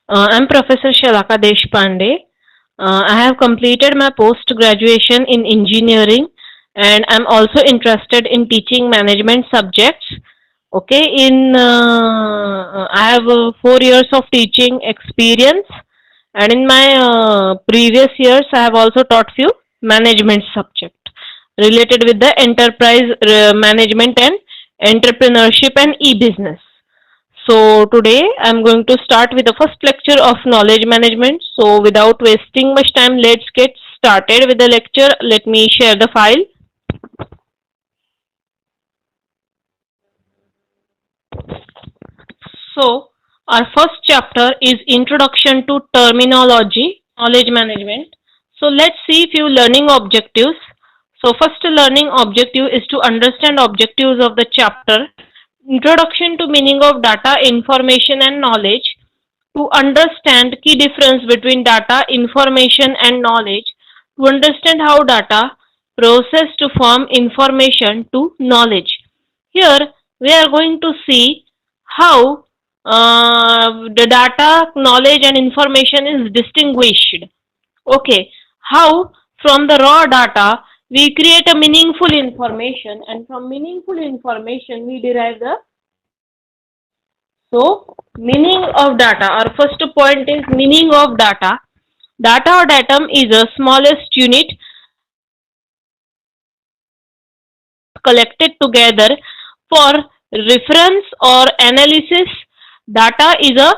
I'm Professor Shalaka Deshpande. I have completed my post graduation in engineering, and I'm also interested in teaching management subjects. Okay, I have 4 years of teaching experience, and in my previous years, I have also taught few management subject related with the enterprise management and entrepreneurship and e-business. So today I'm going to start with the first lecture of knowledge management. So without wasting much time, let's get started with the lecture. Let me share the file. So our first chapter is Introduction to Terminology, Knowledge Management. So let's see a few learning objectives. So first learning objective is to understand objectives of the chapter. Introduction to meaning of data, information and knowledge. To understand key difference between data, information and knowledge. To understand how data process to form information to knowledge. Here we are going to see how the data, knowledge and information is distinguished. Okay, how from the raw data we create a meaningful information, and from meaningful information we derive the meaning of data. Our first point is meaning of data. Data or datum is the smallest unit collected together for reference or analysis. Data is a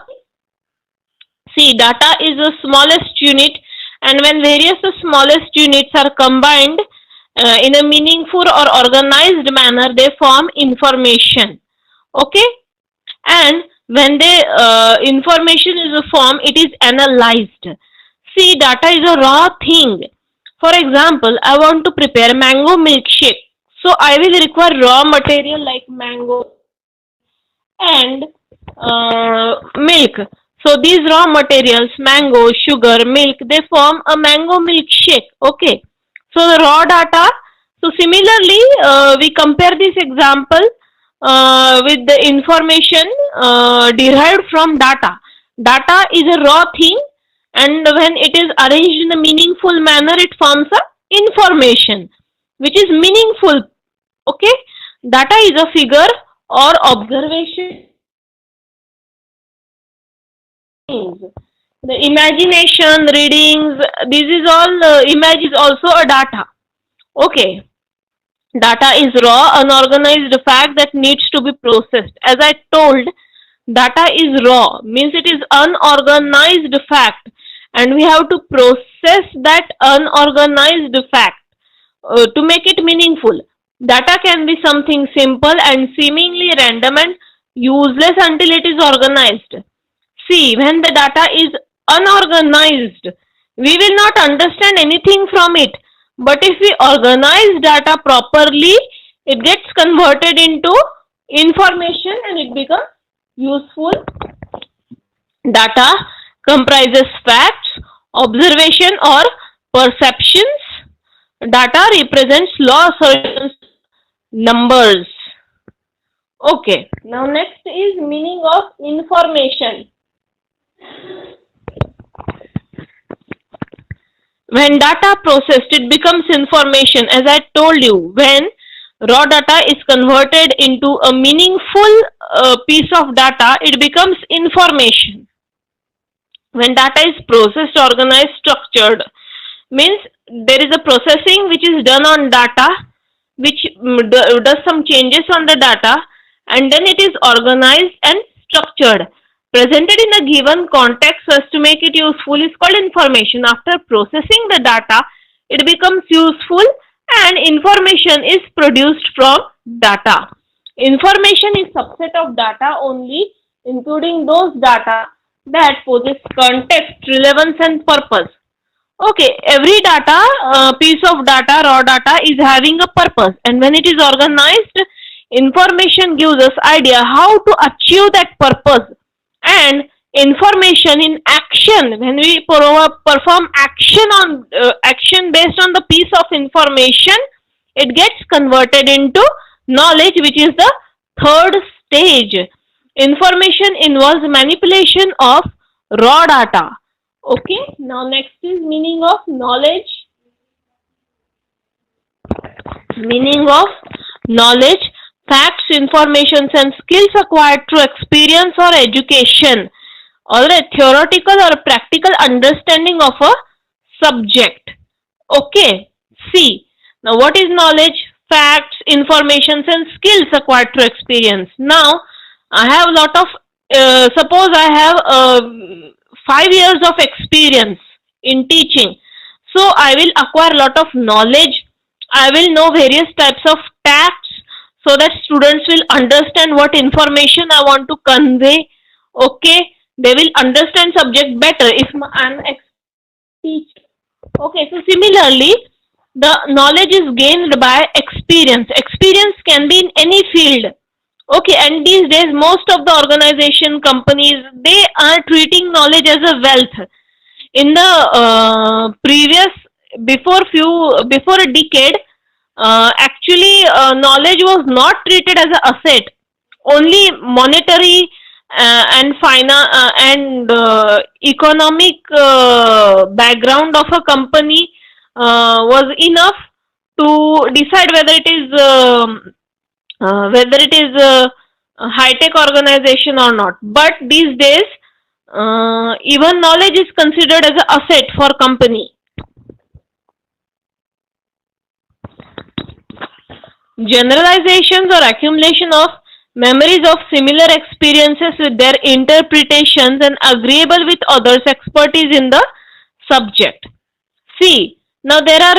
data is the smallest unit, and when various smallest units are combined in a meaningful or organized manner, they form information. Okay, and when the information is formed, it is analyzed. See, data is a raw thing. For example, I want to prepare mango milkshake, so I will require raw material like mango and milk. So these raw materials, mango, sugar, milk, they form a mango milkshake. Okay, so the raw data. So similarly, we compare this example with the information derived from data. Data is a raw thing, and when it is arranged in a meaningful manner, it forms a information which is meaningful. Okay, data is a figure or observation. The imagination, readings, this is all image is also a data. Okay, data is raw, unorganized fact that needs to be processed. As I told, data is raw, means it is unorganized fact, and we have to process that unorganized fact to make it meaningful. Data can be something simple and seemingly random and useless until it is organized. See, when the data is unorganized, we will not understand anything from it. But if we organize data properly, it gets converted into information and it becomes useful. Data comprises facts, observation or perceptions. Data represents law assertions, numbers. Okay, now next is meaning of information. When data processed, it becomes information. As I told you, when raw data is converted into a meaningful piece of data, it becomes information. When data is processed, organized, structured, means there is a processing which is done on data, which does some changes on the data, and then it is organized and structured. Presented in a given context so as to make it useful is called information. After processing the data, it becomes useful and information is produced from data. Information is subset of data only, including those data that possess context, relevance and purpose. Okay, every data, piece of data, raw data is having a purpose, and when it is organized, information gives us idea how to achieve that purpose. And information in action, when we perform action on action based on the piece of information, it gets converted into knowledge, which is the third stage. Information involves manipulation of raw data. Okay, now next is meaning of knowledge. Meaning of knowledge: facts, informations and skills acquired through experience or education, or a theoretical or practical understanding of a subject. Okay, see, now what is knowledge? Facts, informations and skills acquired through experience. Now I have lot of suppose I have 5 years of experience in teaching, so I will acquire lot of knowledge. I will know various types of facts so that students will understand what information I want to convey. Okay, they will understand subject better if I'm teacher. Okay, so similarly, the knowledge is gained by experience. Experience can be in any field. Okay, and these days most of the organization companies, they are treating knowledge as a wealth. In the previous, before a decade, actually knowledge was not treated as an asset. Only monetary and economic background of a company was enough to decide whether it is a high tech organization or not. But these days, even knowledge is considered as an asset for company. Generalizations or accumulation of memories of similar experiences with their interpretations and agreeable with others' expertise in the subject. See, now there are